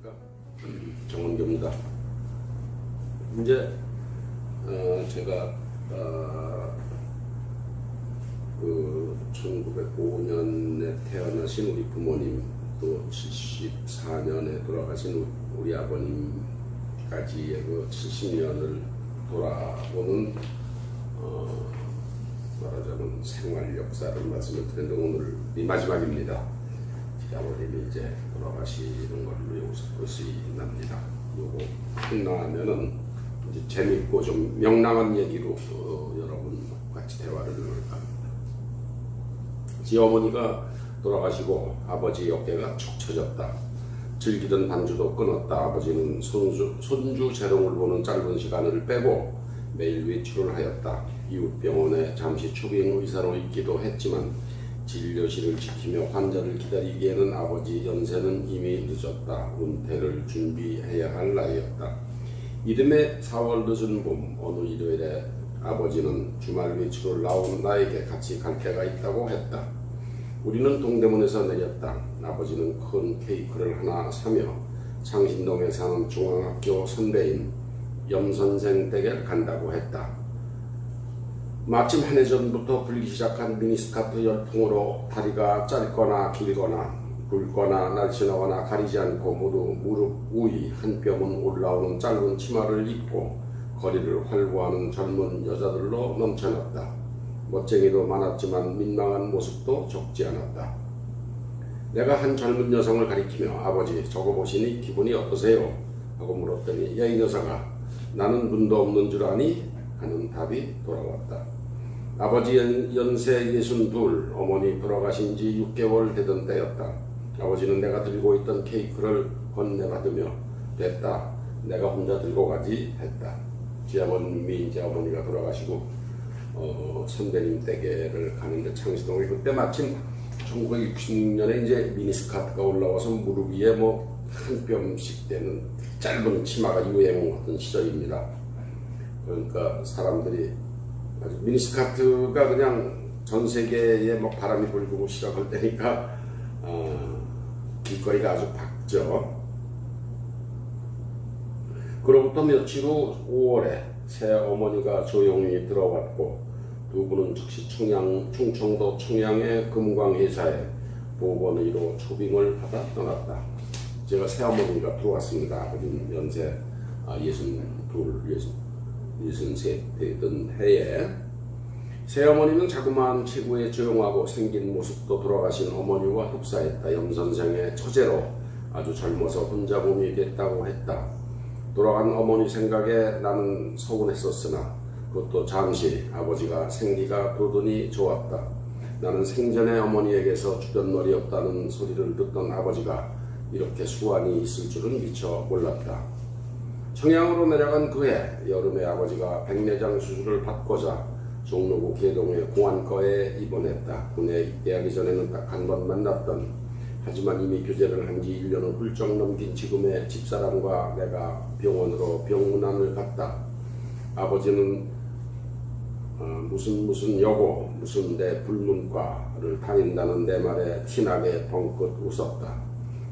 안녕하십니까. 정원교입니다. 이제 제가 그 1905년에 태어나신 우리 부모님, 또 74년에 돌아가신 우리 아버님까지의 그 70년을 돌아보는 말하자면 생활 역사를 말씀을 드렸는데, 오늘 이 마지막입니다. 아버님이 이제 돌아가시는 걸로 여기서 끝이 납니다. 요거 끝나면은 이제 재밌고 좀 명랑한 얘기로 여러분 같이 대화를 나눌까 합니다. 지어머니가 돌아가시고 아버지 어깨가 축 처졌다. 즐기던 반주도 끊었다. 아버지는 손주 재롱을 보는 짧은 시간을 빼고 매일 외출을 하였다. 이웃 병원에 잠시 초빙 의사로 있기도 했지만 진료실을 지키며 환자를 기다리기에는 아버지 연세는 이미 늦었다. 은퇴를 준비해야 할 나이였다. 이듬해 4월 늦은 봄 어느 일요일에 아버지는 주말 외출을 나온 나에게 같이 갈 데가 있다고 했다. 우리는 동대문에서 내렸다. 아버지는 큰 케이크를 하나 사며 창신동에 사는 중앙학교 선배인 염선생 댁에 간다고 했다. 마침 한 해 전부터 불기 시작한 미니스커트 열풍으로 다리가 짧거나 길거나 굵거나 날씬하거나 가리지 않고 모두 무릎 우이 한 뼘은 올라오는 짧은 치마를 입고 거리를 활보하는 젊은 여자들로 넘쳐났다. 멋쟁이도 많았지만 민망한 모습도 적지 않았다. 내가 한 젊은 여성을 가리키며 아버지 저거 보시니 기분이 어떠세요? 하고 물었더니 야 이 녀석아 나는 눈도 없는 줄 아니? 하는 답이 돌아왔다. 아버지 연세 62, 어머니 돌아가신 지 6개월 되던 때였다. 아버지는 내가 들고 있던 케이크를 건네받으며 됐다. 내가 혼자 들고 가지 했다. 지아버님이 이제 어머니가 돌아가시고 선배님 댁에를 가는데 창신동에 그때 마침 1960년에 이제 미니스커트가 올라와서 무릎 위에 뭐 한 뼘씩 되는 짧은 치마가 유행하던 시절입니다. 그러니까 사람들이 아주 미니스커트가 그냥 전 세계에 막 바람이 불고 시작할 때니까 길거리가 아주 밝죠. 그로부터 며칠 후 5월에 새 어머니가 조용히 들어왔고 두 분은 즉시 충청도 청양의 금광회사에 보건의로 초빙을 받아 떠났다. 제가 새어머니가 들어왔습니다. 아버님 연세 62, 63 되던 해에 새어머니는 자그마한 체구에 조용하고 생긴 모습도 돌아가신 어머니와 흡사했다. 염선생의 처제로 아주 젊어서 혼자 몸이 됐다고 했다. 돌아간 어머니 생각에 나는 서운했었으나 그것도 잠시 아버지가 생기가 도더니 좋았다. 나는 생전에 어머니에게서 주변머리 없다는 소리를 듣던 아버지가 이렇게 수완이 있을 줄은 미처 몰랐다. 청양으로 내려간 그해 여름에 아버지가 백내장 수술을 받고자 종로구 계동의 공안과에 입원했다. 군에 입대하기 전에는 딱 한 번 만났던, 하지만 이미 교제를 한 지 1년을 훌쩍 넘긴 지금의 집사람과 내가 병원으로 병문안을 갔다. 아버지는 무슨 여고 무슨 대 불문과를 다닌다는 내 말에 티나게 벙긋 웃었다.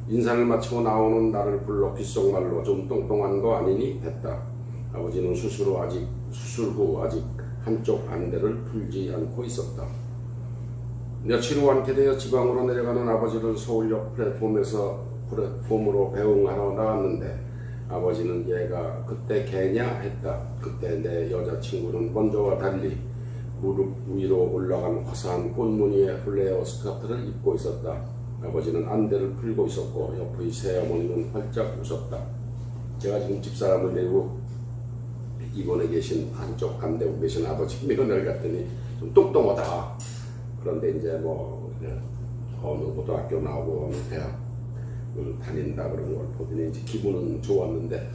인사를 마치고 나오는 나를 불러 귓속말로 좀 똥똥한 거 아니니? 했다. 아버지는 수술 후 아직 한쪽 안대를 풀지 않고 있었다. 며칠 후 않게 되어 지방으로 내려가는 아버지를 서울역 플랫폼으로 배웅하러 나갔는데 아버지는 얘가 그때 걔냐? 했다. 그때 내 여자친구는 먼저와 달리 무릎 위로 올라간 화사한 꽃무늬의 플레어 스커트를 입고 있었다. 아버지는 안대를 풀고 있었고 옆의 새어머니는 활짝 웃었다. 제가 지금 집사람을 데리고 입원해 계신 한쪽 안대고 계신 아버지 면회를 갔더니 좀 똥똥하다. 그런데 이제 뭐 어느 고등학교 나오고 어느 대학을 다닌다 그런 걸 보더니 이제 기분은 좋았는데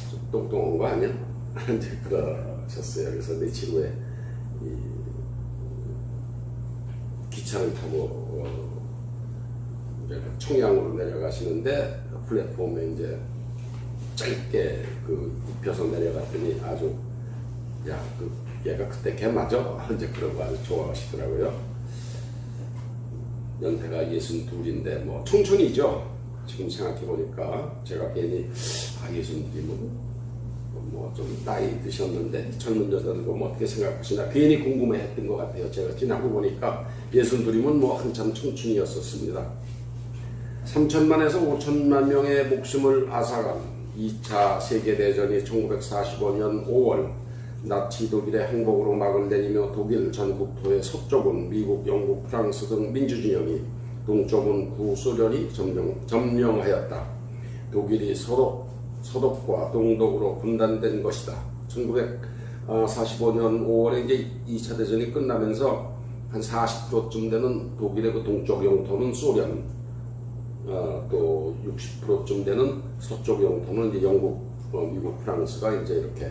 좀 똥똥한 거 아니야? 이제 그러셨어요. 그래서 며칠 후에 기차를 타고 청양으로 내려가시는데 플랫폼에 이제 짧게 입혀서 내려갔더니 아주 얘가 그때 걔 맞아? 이제 그런 거 아주 좋아하시더라고요. 연세가 62인데 뭐 청춘이죠. 지금 생각해 보니까 제가 괜히 예수님이 뭐 좀 나이 드셨는데 젊은 여자들 보면 어떻게 생각하시나 괜히 궁금해했던 것 같아요. 제가 지나고 보니까 예수님은 뭐 한참 청춘이었었습니다. 3천만에서 5천만 명의 목숨을 앗아간 2차 세계대전이 1945년 5월 나치 독일의 항복으로 막을 내리며 독일 전국토의 서쪽은 미국, 영국, 프랑스 등 민주진영이, 동쪽은 구소련이 점령하였다. 독일이 서독과 동독으로 분단된 것이다. 1945년 5월에 이제 2차 대전이 끝나면서 한 40%쯤 되는 독일의 그 동쪽 영토는 소련, 또 60%쯤 되는 서쪽 영토는 이제 영국, 미국, 프랑스가 이제 이렇게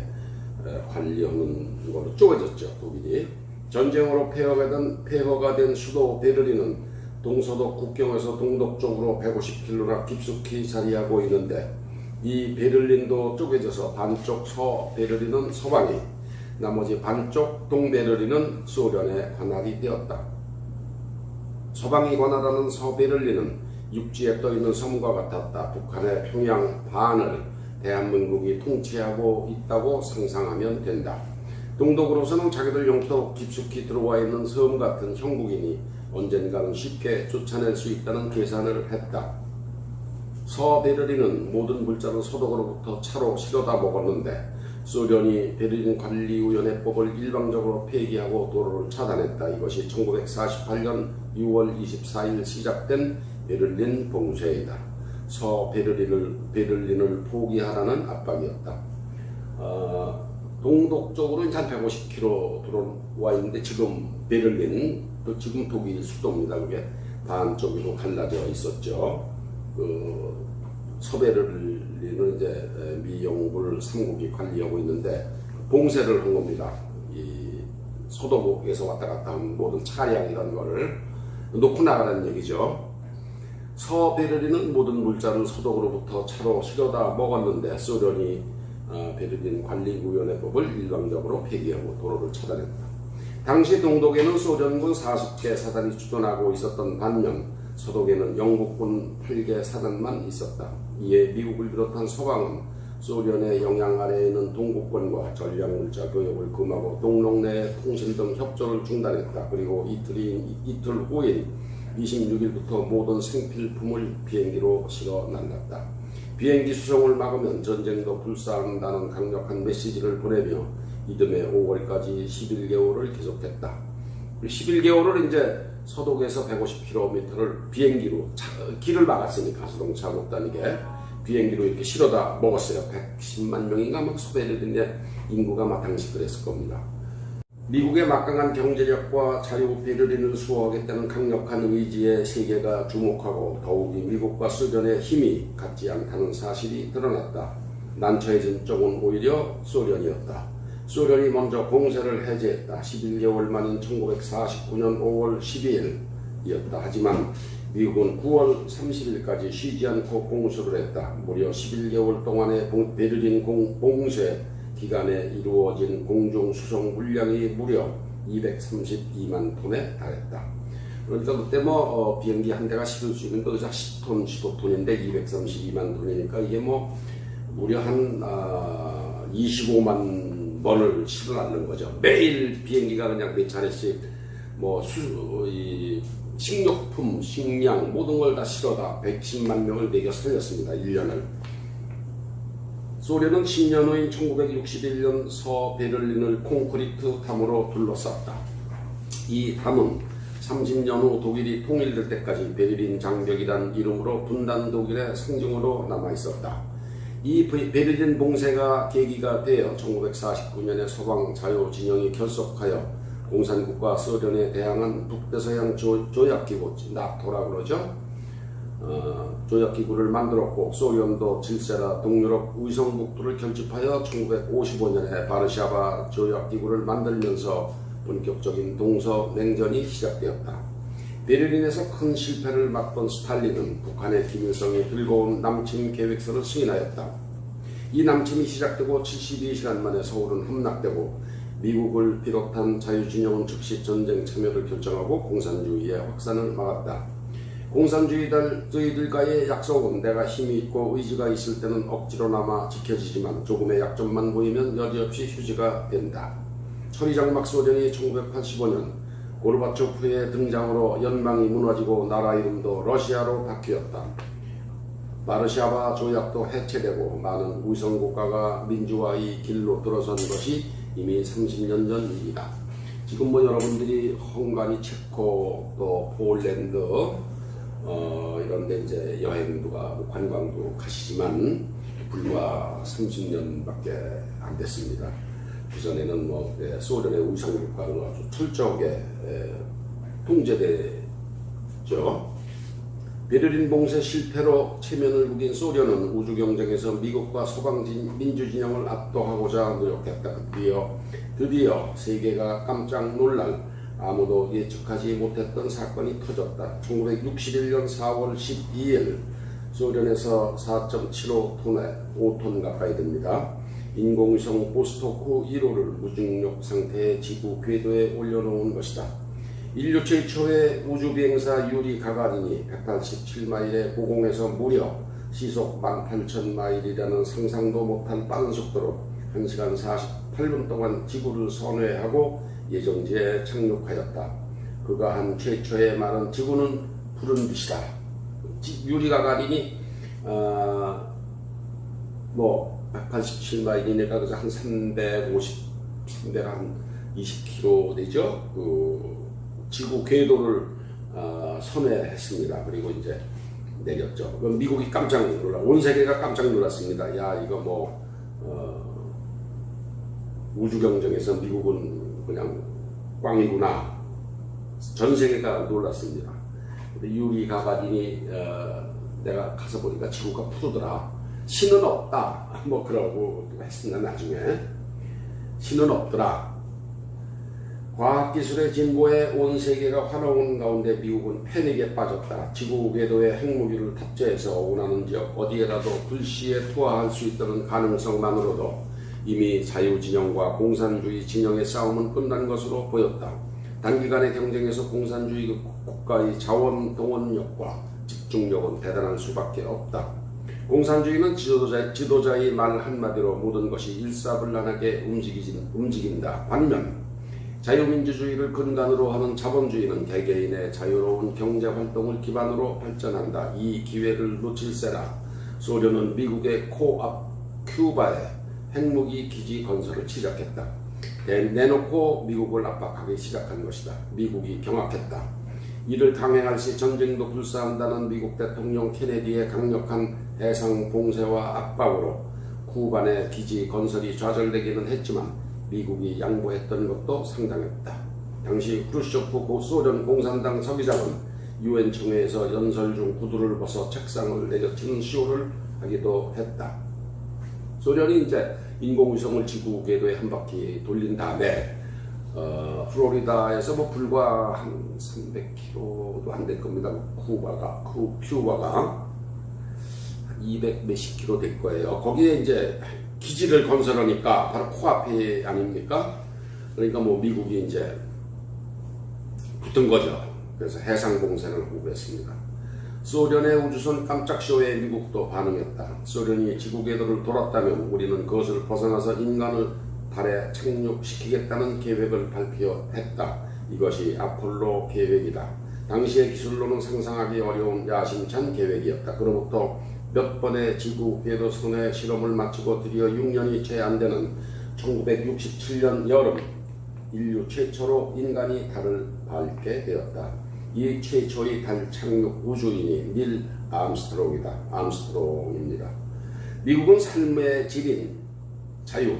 관리하는 걸로 쪼개졌죠. 독일이. 전쟁으로 폐허가 된 수도 베를린은 동서독 국경에서 동독 쪽으로 150km나 깊숙이 자리하고 있는데, 이 베를린도 쪼개져서 반쪽 서베를린은 서방이, 나머지 반쪽 동베를린은 소련의 관할이 되었다. 서방이 관할하는 서베를린은 육지에 떠있는 섬과 같았다. 북한의 평양 반을 대한민국이 통치하고 있다고 상상하면 된다. 동독으로서는 자기들 영토 깊숙이 들어와 있는 섬 같은 형국이니 언젠가는 쉽게 쫓아낼 수 있다는 계산을 했다. 서베를린은 모든 물자를 서독으로부터 차로 실어다 먹었는데, 소련이 베를린 관리위원회법을 일방적으로 폐기하고 도로를 차단했다. 이것이 1948년 6월 24일 시작된 베를린 봉쇄이다. 베를린을 포기하라는 압박이었다. 동독 쪽으로 이제 한 150km 들어와 있는데, 지금 베를린, 지금 독일 수도입니다. 그게 반쪽으로 갈라져 있었죠. 서베를린을 이제 미영불 3국이 관리하고 있는데 봉쇄를 한 겁니다. 이 서독에서 왔다 갔다 하는 모든 차량 이런 거를 놓고 나가라는 얘기죠. 서베를린은 모든 물자를 서독으로부터 차로 실어다 먹었는데, 소련이 베를린 관리위원회법을 일방적으로 폐기하고 도로를 차단했다. 당시 동독에는 소련군 40개 사단이 주둔하고 있었던 반면, 서독에는 영국군 8개 사단만 있었다. 이에 미국을 비롯한 서방은 소련의 영향 아래에 있는 동국권과 전략물자 교역을 금하고 동록 내 통신 등 협조를 중단했다. 그리고 이틀 후인 26일부터 모든 생필품을 비행기로 실어 날랐다. 비행기 수송을 막으면 전쟁도 불사한다는 강력한 메시지를 보내며 이듬해 5월까지 11개월을 계속했다. 11개월을 이제 서독에서 150km를 비행기로 길을 막았으니까 자동차 못 다니게 비행기로 이렇게 실어다 먹었어요. 110만 명인가 막 소베를린의 인구가 막 당시 그랬을 겁니다. 미국의 막강한 경제력과 자유 베를린을 수호하겠다는 강력한 의지에 세계가 주목하고, 더욱이 미국과 소련의 힘이 같지 않다는 사실이 드러났다. 난처해진 쪽은 오히려 소련이었다. 소련이 먼저 봉쇄를 해제했다. 11개월 만인 1949년 5월 12일이었다. 하지만 미국은 9월 30일까지 쉬지 않고 공수를 했다. 무려 11개월 동안의 베를린 봉쇄 기간에 이루어진 공중 수송 물량이 무려 232만 톤에 달했다. 그러니까 그때 비행기 한 대가 실을 수 있는 거 10톤, 15톤인데 232만 톤이니까 이게 무려 한 25만 번을 실어놨는 거죠. 매일 비행기가 그냥 몇 차례씩 식료품, 식량 모든 걸 다 실어다 110만 명을 매겨 살렸습니다. 1년을. 소련은 10년 후인 1961년 서베를린을 콘크리트 담으로 둘러쌌다. 이 담은 30년 후 독일이 통일될 때까지 베를린 장벽이란 이름으로 분단 독일의 상징으로 남아있었다. 이 베를린 봉쇄가 계기가 되어 1949년에 서방 자유진영이 결속하여 공산국가 소련에 대항한 북대서양 조약기구, 나토라고 그러죠. 조약기구를 만들었고, 소련도 질세라 동유럽 위성국들을 결집하여 1955년에 바르샤바 조약기구를 만들면서 본격적인 동서냉전이 시작되었다. 베를린에서 큰 실패를 맛본 스탈린은 북한의 김일성이 들고 온 남침 계획서를 승인하였다. 이 남침이 시작되고 72시간 만에 서울은 함락되고, 미국을 비롯한 자유진영은 즉시 전쟁 참여를 결정하고 공산주의의 확산을 막았다. 공산주의들과의 약속은 내가 힘이 있고 의지가 있을 때는 억지로나마 지켜지지만 조금의 약점만 보이면 여지없이 휴지가 된다. 처리장막 소련이 1985년 고르바초프의 등장으로 연방이 무너지고 나라 이름도 러시아로 바뀌었다. 바르샤바 조약도 해체되고 많은 위성국가가 민주화의 길로 들어선 것이 이미 30년 전 일이다. 지금 뭐 여러분들이 헝가리, 체코, 또 폴란드 이런 데 이제 여행도가 관광도 가시지만 불과 30년밖에 안 됐습니다. 그전에는 뭐 소련의 위성국가는 아주 철저하게 통제됐죠. 베를린 봉쇄 실패로 체면을 구긴 소련은 우주 경쟁에서 미국과 서방 민주진영을 압도하고자 노력했다. 드디어 세계가 깜짝 놀랄 아무도 예측하지 못했던 사건이 터졌다. 1961년 4월 12일 소련에서 4.75톤에 5톤 가까이 됩니다. 인공위성 보스토크 1호를 무중력 상태의 지구 궤도에 올려놓은 것이다. 인류 최초의 우주비행사 유리 가가린이 187마일의 고공에서 무려 시속 18,000마일이라는 상상도 못한 빠른 속도로 1시간 48분 동안 지구를 선회하고 예정지에 착륙하였다. 그가 한 최초의 말은 지구는 푸른 빛이다. 유리 가가린이 187마일이니까 그래서 한 320km 되죠. 지구 궤도를 선회했습니다. 그리고 이제 내렸죠. 미국이 깜짝 놀라, 온 세계가 깜짝 놀랐습니다. 야, 이거 우주 경쟁에서 미국은 그냥 꽝이구나. 전 세계가 놀랐습니다. 근데 유리 가가린이 내가 가서 보니까 지구가 푸르더라. 신은 없다. 그러고 했으나 나중에 신은 없더라. 과학기술의 진보에 온 세계가 환호하는 가운데 미국은 패닉에 빠졌다. 지구 궤도에 핵무기를 탑재해서 원하는 지역 어디에라도 불시에 투하할 수 있다는 가능성만으로도 이미 자유진영과 공산주의 진영의 싸움은 끝난 것으로 보였다. 단기간의 경쟁에서 공산주의 국가의 자원 동원력과 집중력은 대단할 수밖에 없다. 공산주의는 지도자의 말 한마디로 모든 것이 일사불란하게 움직인다. 반면 자유민주주의를 근간으로 하는 자본주의는 개개인의 자유로운 경제활동을 기반으로 발전한다. 이 기회를 놓칠세라. 소련은 미국의 코앞 큐바에 핵무기 기지 건설을 시작했다. 내놓고 미국을 압박하기 시작한 것이다. 미국이 경악했다. 이를 강행할 시 전쟁도 불사한다는 미국 대통령 케네디의 강력한 해상 봉쇄와 압박으로 쿠바 내 기지 건설이 좌절되기는 했지만 미국이 양보했던 것도 상당했다. 당시 크루쇼프 소련 공산당 서기장은 유엔 총회에서 연설 중 구두를 벗어 책상을 내려치는 쇼를 하기도 했다. 소련이 이제 인공위성을 지구 궤도에 한 바퀴 돌린 다음에 플로리다에서 불과 한 300km도 안 될 겁니다. 큐바가 200 몇십 킬로 될 거예요. 거기에 이제 기지를 건설하니까 바로 코앞이 아닙니까? 그러니까 미국이 이제 붙은 거죠. 그래서 해상 봉쇄를 후보했습니다. 소련의 우주선 깜짝쇼에 미국도 반응했다. 소련이 지구 궤도를 돌았다면 우리는 그것을 벗어나서 인간을 달에 착륙시키겠다는 계획을 발표했다. 이것이 아폴로 계획이다. 당시의 기술로는 상상하기 어려운 야심찬 계획이었다. 그로부터 몇 번의 지구 궤도 선회 실험을 마치고 드디어 6년이 채 안 되는 1967년 여름 인류 최초로 인간이 달을 밟게 되었다. 이 최초의 달 착륙 우주인이 닐 암스트롱입니다. 미국은 삶의 질인 자유,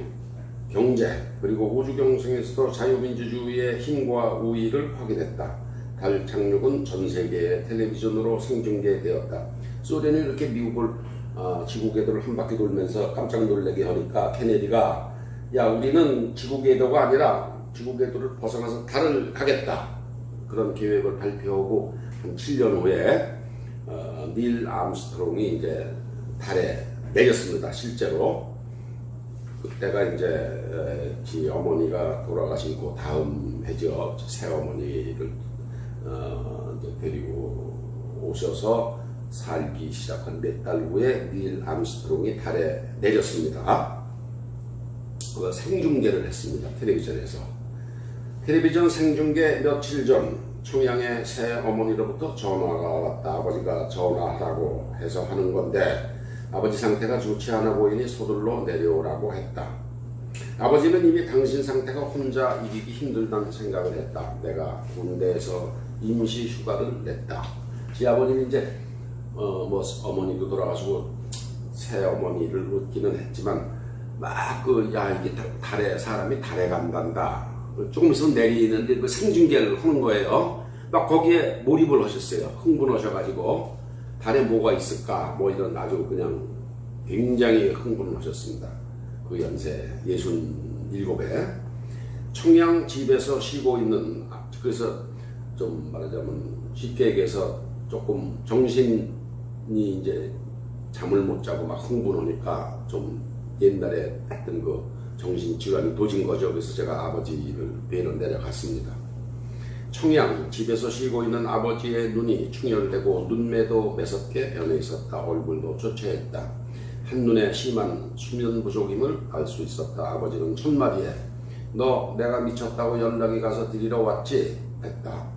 경제, 그리고 우주 경쟁에서도 자유민주주의의 힘과 우위를 확인했다. 달 착륙은 전 세계의 텔레비전으로 생중계되었다. 소련이 이렇게 미국을 지구 궤도를 한 바퀴 돌면서 깜짝 놀라게 하니까 케네디가 야, 우리는 지구 궤도가 아니라 지구 궤도를 벗어나서 달을 가겠다. 그런 계획을 발표하고 한 7년 후에 닐 암스트롱이 이제 달에 내렸습니다. 실제로. 그때가 이제 지 어머니가 돌아가시고 다음 해죠. 새어머니를 이제 데리고 오셔서 살기 시작한 몇 달 후에 닐 암스트롱이 달에 내렸습니다. 그 생중계를 했습니다. 텔레비전에서. 텔레비전 생중계 며칠 전 청양의 새 어머니로부터 전화가 왔다. 아버지가 전화하라고 해서 하는 건데 아버지 상태가 좋지 않아 보이니 서둘러 내려오라고 했다. 아버지는 이미 당신 상태가 혼자 이기기 힘들다는 생각을 했다. 내가 군대에서 임시 휴가를 냈다. 제 아버님이 이제 어머니도 돌아가시고 새 어머니를 얻기는 했지만 막 이게 달에 사람이 달에 간단다. 조금 있으면 내리는데 그 생중계를 하는 거예요. 막 거기에 몰입을 하셨어요. 흥분하셔가지고 달에 뭐가 있을까 이런 아주 그냥 굉장히 흥분을 하셨습니다. 그 연세 67에 청양 집에서 쉬고 있는, 그래서 좀 말하자면 쉽게 얘기해서 조금 정신이 이제 잠을 못 자고 막 흥분하니까 좀 옛날에 했던 그 정신질환이 도진 거죠. 그래서 제가 아버지를 뵈러 내려갔습니다. 청양 집에서 쉬고 있는 아버지의 눈이 충혈되고 눈매도 매섭게 변해 있었다. 얼굴도 초췌했다. 한눈에 심한 수면 부족임을 알 수 있었다. 아버지는 첫마디에 너 내가 미쳤다고 연락이 가서 드리러 왔지? 했다.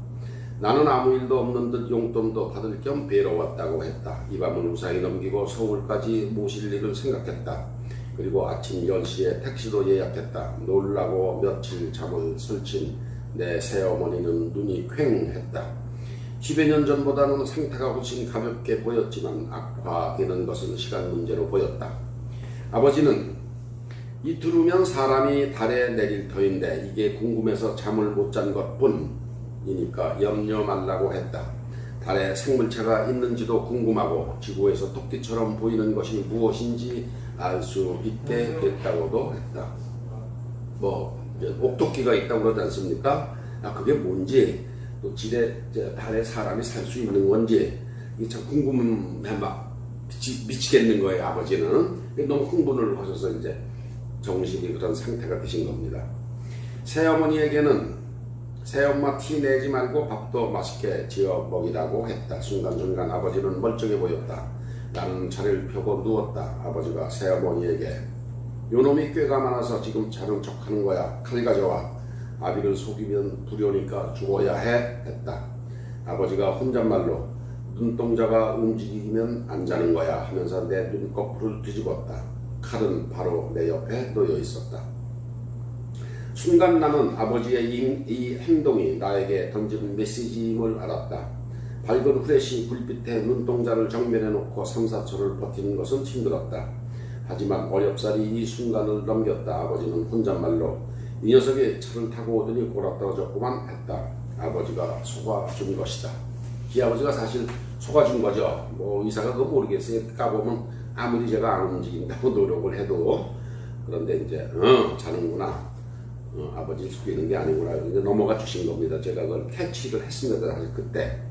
나는 아무 일도 없는 듯 용돈도 받을 겸 뵈러 왔다고 했다. 이 밤은 무사히 넘기고 서울까지 모실 일을 생각했다. 그리고 아침 10시에 택시도 예약했다. 놀라고 며칠 잠을 설친 내 새어머니는 눈이 퀭했다. 10여 년 전보다는 상태가 훨씬 가볍게 보였지만 악화되는 것은 시간 문제로 보였다. 아버지는 이틀 후면 사람이 달에 내릴 터인데 이게 궁금해서 잠을 못 잔 것뿐이니까 염려 말라고 했다. 달에 생물체가 있는지도 궁금하고 지구에서 토끼처럼 보이는 것이 무엇인지 알 수 있게 됐다고도 했다. 옥토끼가 있다고 그러지 않습니까? 그게 뭔지, 또 달에 사람이 살 수 있는 건지, 이게 참 궁금해 막 미치겠는 거예요, 아버지는. 너무 흥분을 하셔서 이제 정신이 그런 상태가 되신 겁니다. 새어머니에게는 새엄마 티 내지 말고 밥도 맛있게 지어 먹이라고 했다. 순간순간 아버지는 멀쩡해 보였다. 나는 자리를 펴고 누웠다. 아버지가 새어머니에게 요놈이 꾀가 많아서 지금 자는 척하는 거야. 칼 가져와. 아비를 속이면 두려우니까 죽어야 해. 했다. 아버지가 혼잣말로 눈동자가 움직이면 안 자는 거야 하면서 내 눈꺼풀을 뒤집었다. 칼은 바로 내 옆에 놓여 있었다. 순간 나는 아버지의 이 행동이 나에게 던진 메시지임을 알았다. 밝은 후레쉬 불빛에 눈동자를 정면에 놓고 3, 4초를 버티는 것은 힘들었다. 하지만 어렵사리 이 순간을 넘겼다. 아버지는 혼잣말로 이 녀석이 차를 타고 오더니 골아떨어졌구만 했다. 아버지가 속아준 것이다. 이 아버지가 사실 속아준 거죠. 의사가 그거 모르겠어요. 까보면 아무리 제가 안 움직인다고 노력을 해도. 그런데 이제 자는구나. 아버지를 속이는 게 아니구나. 이제 넘어가 주신 겁니다. 제가 그걸 캐치를 했습니다. 사실 그때.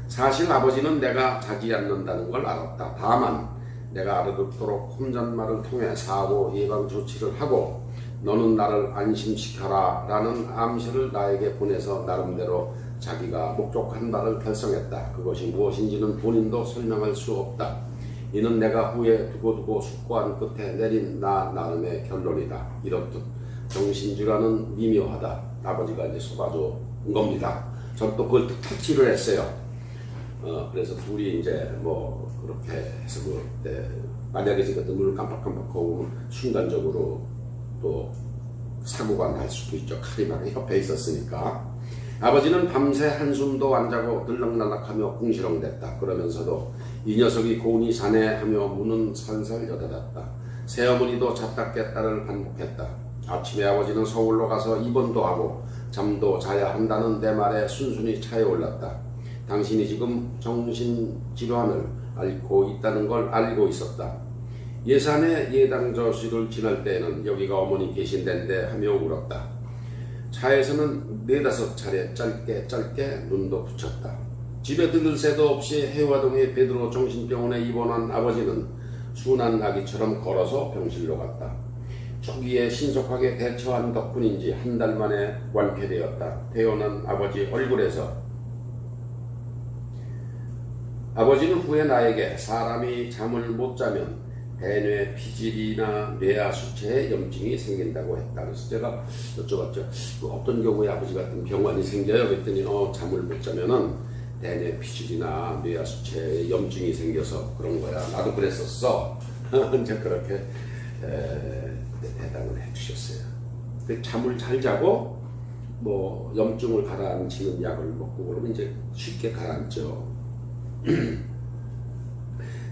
사실 아버지는 내가 자지 않는다는 걸 알았다. 다만 내가 알아듣도록 혼잣말을 통해 사고 예방 조치를 하고 너는 나를 안심시켜라 라는 암시를 나에게 보내서 나름대로 자기가 목적한 바를 달성했다. 그것이 무엇인지는 본인도 설명할 수 없다. 이는 내가 후에 두고두고 숙고한 끝에 내린 나 나름의 결론이다. 이렇듯 정신질환은 미묘하다. 아버지가 이제 속아준 겁니다. 전 또 그걸 터치를 했어요. 그래서 둘이 이제 그렇게 해서 그때 만약에 제가 눈을 깜빡깜빡하고 순간적으로 또 사고가 날 수도 있죠. 칼이 막 옆에 있었으니까. 아버지는 밤새 한숨도 안 자고 들락날락하며 궁시렁댔다. 그러면서도 이 녀석이 고운이 자네 하며 문은 살살 여닫았다. 새어머니도 잤다 깼다를 반복했다. 아침에 아버지는 서울로 가서 입원도 하고 잠도 자야 한다는 내 말에 순순히 차에 올랐다. 당신이 지금 정신질환을 앓고 있다는 걸 알고 있었다. 예산의 예당저수를 지날 때에는 여기가 어머니 계신 데인데 하며 울었다. 차에서는 4-5차례 짧게 눈도 붙였다. 집에 들을 새도 없이 해화동의 베드로 정신병원에 입원한 아버지는 순한 아기처럼 걸어서 병실로 갔다. 초기에 신속하게 대처한 덕분인지 한 달 만에 완쾌되었다. 태어난 아버지 얼굴에서 아버지는 후에 나에게 사람이 잠을 못 자면 대뇌 피질이나 뇌하 수체에 염증이 생긴다고 했다. 그래서 제가 여쭤봤죠. 어떤 경우에 아버지 같은 병환이 생겨요? 그랬더니 잠을 못 자면은 대뇌 피질이나 뇌하 수체에 염증이 생겨서 그런 거야. 나도 그랬었어. 이제 그렇게 대답을 해주셨어요. 잠을 잘 자고 뭐 염증을 가라앉히는 약을 먹고 그러면 이제 쉽게 가라앉죠.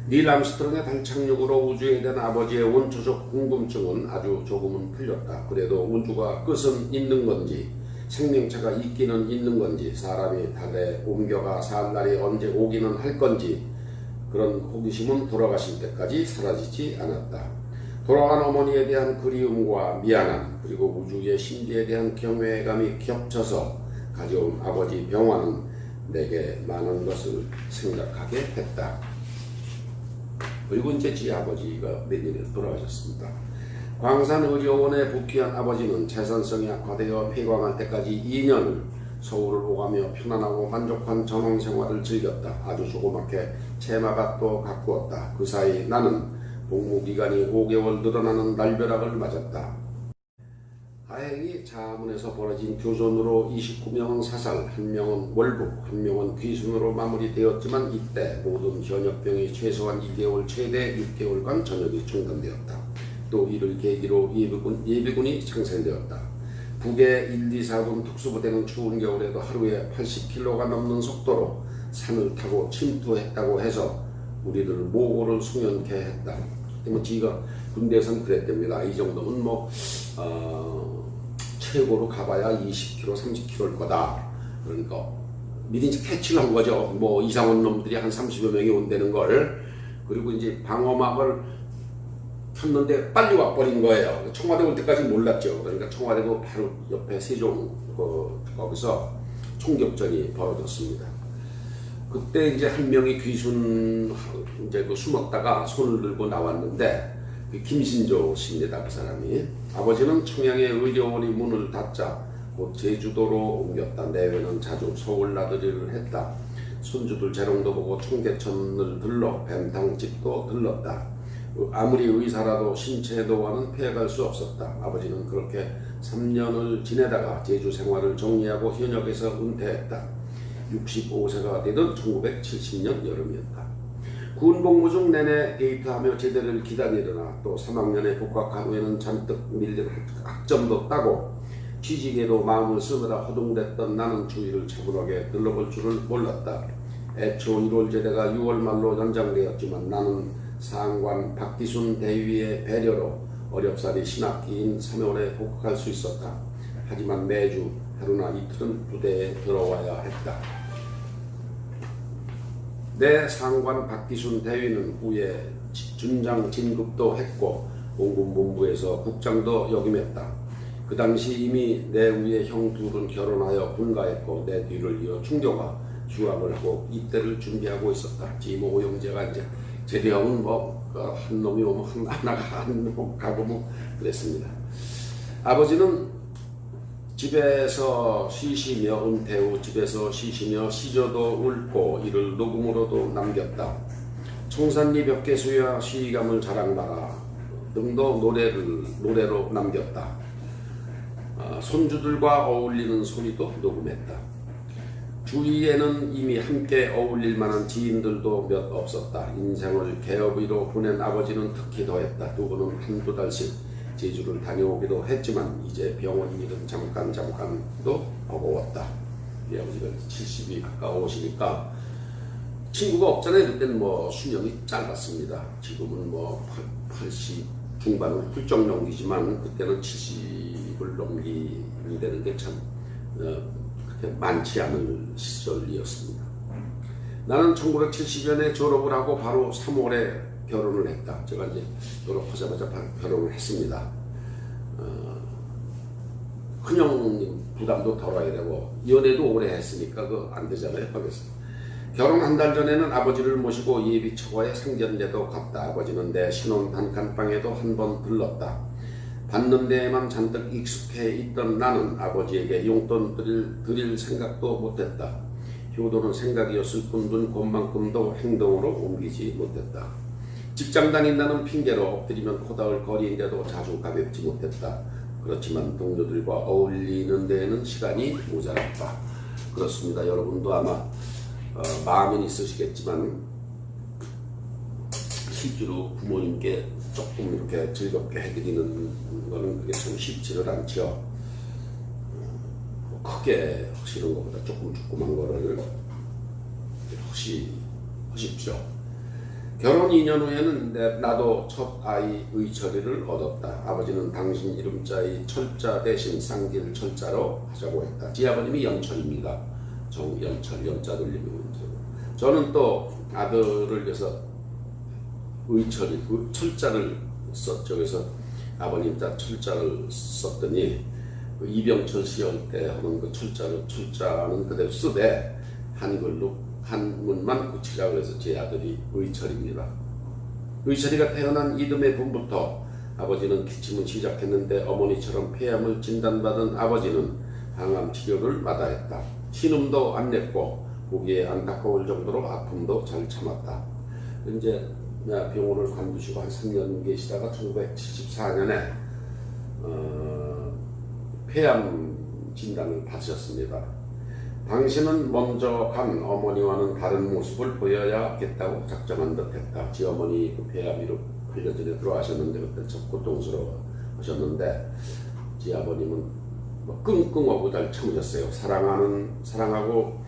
닐 암스트롱의 달착륙으로 우주에 대한 아버지의 원초적 궁금증은 아주 조금은 풀렸다. 그래도 우주가 끝은 있는 건지 생명체가 있기는 있는 건지 사람이 달에 옮겨가 살 날이 언제 오기는 할 건지 그런 호기심은 돌아가실 때까지 사라지지 않았다. 돌아간 어머니에 대한 그리움과 미안함 그리고 우주의 신비에 대한 경외감이 겹쳐서 가져온 아버지 병화는 내게 많은 것을 생각하게 했다. 그리고 이제 지 아버지가 몇 년에 돌아가셨습니다. 광산의료원에 복귀한 아버지는 재산성이 악화되어 폐광할 때까지 2년을 서울을 오가며 편안하고 만족한 전원생활을 즐겼다. 아주 조그맣게 채마밭도 가꾸었다. 그 사이 나는 복무기간이 5개월 늘어나는 날벼락을 맞았다. 다행히 자문에서 벌어진 교전으로 29명은 사살, 1명은 월북, 1명은 귀순으로 마무리되었지만 이때 모든 현역병이 최소한 2개월, 최대 6개월간 전역이 중단되었다. 또 이를 계기로 예비군이 창생되었다. 북의 1, 2, 4군 특수부대는 추운 겨울에도 하루에 80km가 넘는 속도로 산을 타고 침투했다고 해서 우리를 모고를 송연케 했다. 지가 군대에서는 그랬답니다. 이 정도면 최고로 가봐야 20km, 30km일 거다. 그러니까 미리 이제 캐치를 한 거죠. 이상한 놈들이 한 30여 명이 온다는 걸. 그리고 이제 방어막을 켰는데 빨리 와버린 거예요. 청와대 올 때까지 몰랐죠. 그러니까 청와대도 바로 옆에 세종 거기서 총격전이 벌어졌습니다. 그때 이제 한 명이 귀순 이제 숨었다가 손을 들고 나왔는데 김신조 씨입니다. 그 사람이. 아버지는 청양의 의료원이 문을 닫자 곧 제주도로 옮겼다. 내외는 자주 서울 나들이를 했다. 손주들 재롱도 보고 청계천을 들러 뱀탕집도 들렀다. 아무리 의사라도 신체 노화는 피해갈 수 없었다. 아버지는 그렇게 3년을 지내다가 제주 생활을 정리하고 현역에서 은퇴했다. 65세가 되던 1970년 여름이었다. 군복무 중 내내 데이트하며 제대를 기다리려나 또 3학년에 복학한 후에는 잔뜩 밀린 학점도 따고 취직에도 마음을 쓰느라 허둥댔던 나는 주위를 차분하게 둘러볼 줄을 몰랐다. 애초 1월 제대가 6월 말로 연장되었지만 나는 상관 박기순 대위의 배려로 어렵사리 신학기인 3월에 복학할 수 있었다. 하지만 매주 하루나 이틀은 부대에 들어와야 했다. 내 상관 박기순 대위는 후에 준장 진급도 했고 공군본부에서 국장도 역임했다. 그 당시 이미 내 위에 형 둘은 결혼하여 군가했고 내 뒤를 이어 충교가 휴학을 하고 입대를 준비하고 있었다. 지모 형제가 이제 제대하면 한 놈이 오면 하나가 한 놈 가고 그랬습니다. 아버지는 집에서 쉬시며 은퇴 후 집에서 쉬시며 시조도 읊고 이를 녹음으로도 남겼다. 청산리 벽계수야 시감을 자랑하라 등도 노래로 남겼다. 손주들과 어울리는 소리도 녹음했다. 주위에는 이미 함께 어울릴 만한 지인들도 몇 없었다. 인생을 개업의로 보낸 아버지는 특히 더했다. 두 분은 한두 달씩 제주를 다녀오기도 했지만 이제 병원 일은 잠깐도 버거웠다. 이 아버지가 70이 가까우시니까 친구가 없잖아요. 그때는 수명이 짧았습니다. 지금은 80 중반을 훌쩍 넘기지만 그때는 70을 넘기는 게 참 그렇게 많지 않은 시절이었습니다. 나는 1970년에 졸업을 하고 바로 3월에 결혼을 했다. 제가 이제 졸업하자마자 결혼을 했습니다. 큰형 부담도 덜어야 되고 연애도 오래 했으니까 안 되잖아요. 그래서 결혼 한 달 전에는 아버지를 모시고 예비 처가에 상견례도 갔다. 아버지는 내 신혼 단칸방에도 한 번 들렀다. 받는 데에만 잔뜩 익숙해 있던 나는 아버지에게 용돈 드릴 생각도 못했다. 효도는 생각이었을 뿐 눈곱만큼도 행동으로 옮기지 못했다. 직장 다닌다는 핑계로 엎드리면 코다울 거리인데도 자주 가볍지 못했다. 그렇지만 동료들과 어울리는 데에는 시간이 모자랐다. 그렇습니다. 여러분도 아마 마음은 있으시겠지만 실제로 부모님께 조금 이렇게 즐겁게 해드리는 거는 그게 참 쉽지를 않죠. 크게 하시는 것보다 조금 조그만 거를 하십시오. 결혼 2년 후에는 나도 첫 아이 의철이를 얻었다. 아버지는 당신 이름자의 철자 대신 쌍길 철자로 하자고 했다. 지 아버님이 연철입니다. 정연철, 연자 돌리면 저는 또 아들을 위해서 의철이 철자를 썼죠. 그래서 아버님 자 철자를 썼더니 그 이병철 시험 때 하는 그 철자는 그대로 쓰되 한글로 한문만 붙이라고 해서 제 아들이 의철입니다. 의철이가 태어난 이듬해 봄부터 아버지는 기침을 시작했는데 어머니처럼 폐암을 진단받은 아버지는 항암 치료를 마다했다. 신음도 안 냈고 보기에 안타까울 정도로 아픔도 잘 참았다. 이제 병원을 관두시고 한 3년 계시다가 1974년에 폐암 진단을 받으셨습니다. 당신은 먼저 간 어머니와는 다른 모습을 보여야겠다고 작정한 듯했다. 지 어머니 그 폐암으로 8년 전에 들어가셨는데 그때 참 고통스러워 하셨는데 지 아버님은 끙끙하고 잘 참으셨어요. 사랑하고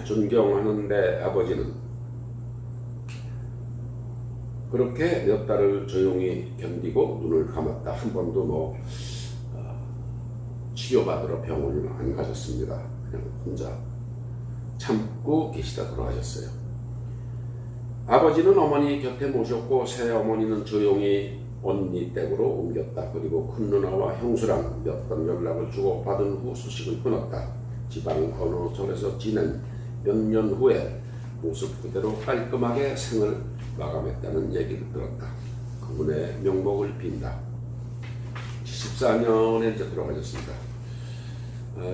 존경하는 내 아버지는 그렇게 몇 달을 조용히 견디고 눈을 감았다. 한 번도 치료받으러 병원을 안 가셨습니다. 그냥 혼자 참고 계시다 돌아가셨어요. 아버지는 어머니 곁에 모셨고 새어머니는 조용히 언니 댁으로 옮겼다. 그리고 큰 누나와 형수랑 몇 번 연락을 주고 받은 후 소식을 끊었다. 지방 어느 절에서 지낸 몇 년 후에 모습 그대로 깔끔하게 생을 마감했다는 얘기를 들었다. 그분의 명복을 빈다. 14년에 이제 돌아가셨습니다.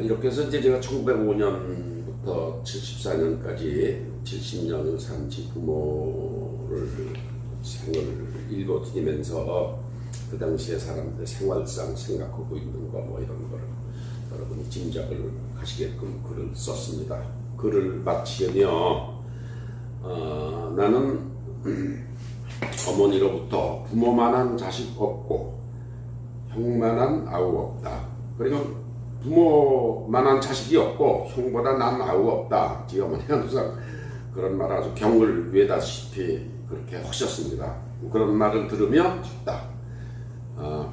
이렇게 해서 이제 제가 1905년부터 74년까지 70년을 산 지 부모를 생을 읽어드리면서 그 당시에 사람들의 생활상 생각하고 있는 거 이런 거를 여러분이 짐작을 하시게끔 글을 썼습니다. 글을 마치며 나는 어머니로부터 부모만한 자식 없고 형만한 아우 없다. 그리고 부모만한 자식이 없고 형보다 난 아우 없다. 지 어머니가 항상 그런 말 아주 경을 외다시피 그렇게 하셨습니다. 그런 말을 들으며 컸다.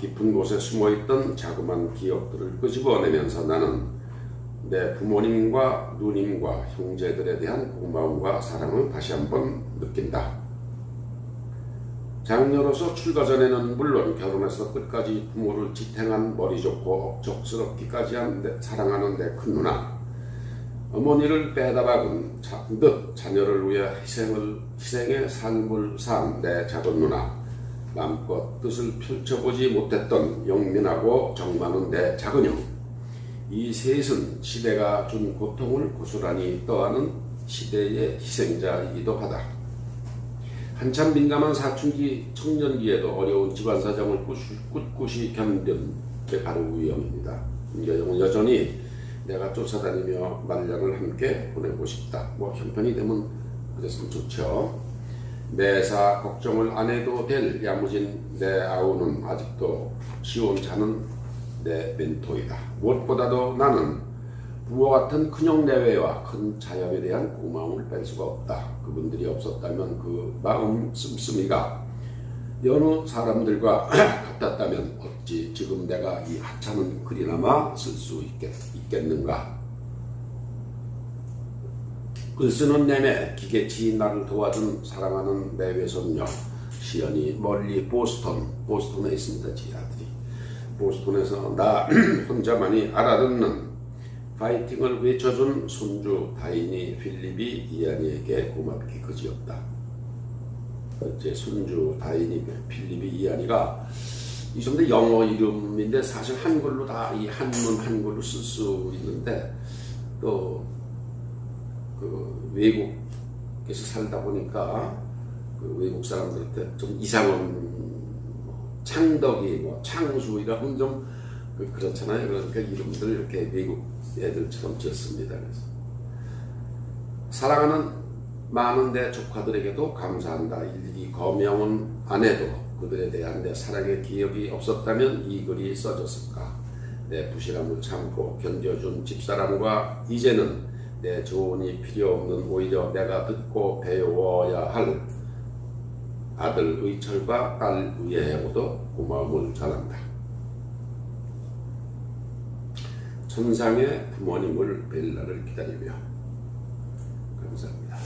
깊은 곳에 숨어있던 자그마한 기억들을 끄집어내면서 나는 내 부모님과 누님과 형제들에 대한 고마움과 사랑을 다시 한번 느낀다. 장녀로서 출가 전에는 물론 결혼해서 끝까지 부모를 지탱한 머리 좋고 억척스럽기까지 한 사랑하는 내 큰 누나, 어머니를 빼다 박은 듯 자녀를 위해 희생의 삶을 산 내 작은 누나, 마음껏 뜻을 펼쳐보지 못했던 영민하고 정 많은 내 작은 형, 이 셋은 시대가 준 고통을 고스란히 떠안은 시대의 희생자이기도 하다. 한참 민감한 사춘기 청년기에도 어려운 집안 사정을 꿋꿋이 견딘 게 바로 우리 형입니다. 우리 형은 여전히 내가 쫓아다니며 말년을 함께 보내고 싶다. 형편이 되면 그랬으면 좋죠. 매사 걱정을 안 해도 될 야무진 내 아우는 아직도 시온찮은 내 멘토이다. 무엇보다도 나는 부모 같은 큰형 내외와 큰 자녀에 대한 고마움을 뺄 수가 없다. 그분들이 없었다면 그 마음 씀씀이가 여느 사람들과 같았다면 어찌 지금 내가 이 하찮은 글이나마 쓸 수 있겠는가. 글 쓰는 내내 기계치 나를 도와준 사랑하는 내 외손녀 시연이 멀리 보스턴에 있습니다. 제 아들이 보스턴에서 나 혼자만이 알아듣는 파이팅을 외쳐준 손주 다인이 필립이 이안이에게 고맙기 그지없다. 제 손주 다인이 필립이 이안이가 이 정도 영어 이름인데 사실 한글로 다 이 한글로 쓸 수 있는데 또 그 외국에서 살다 보니까 그 외국 사람들한테 좀 이상한 창덕이 뭐 창수 이런 좀 그렇잖아요. 그러니까 이름들 이렇게 외국 애들처럼 지었습니다. 그래서 사랑하는 많은 내 조카들에게도 감사한다. 일일이 거명은 안 해도 그들에 대한 내 사랑의 기억이 없었다면 이 글이 써졌을까. 내 부실함을 참고 견뎌준 집사람과 이제는 내 조언이 필요 없는 오히려 내가 듣고 배워야 할 아들 의철과 딸 의혜에게도 고마움을 전한다. 천상의 부모님을 뵐 날을 기다리며. 감사합니다.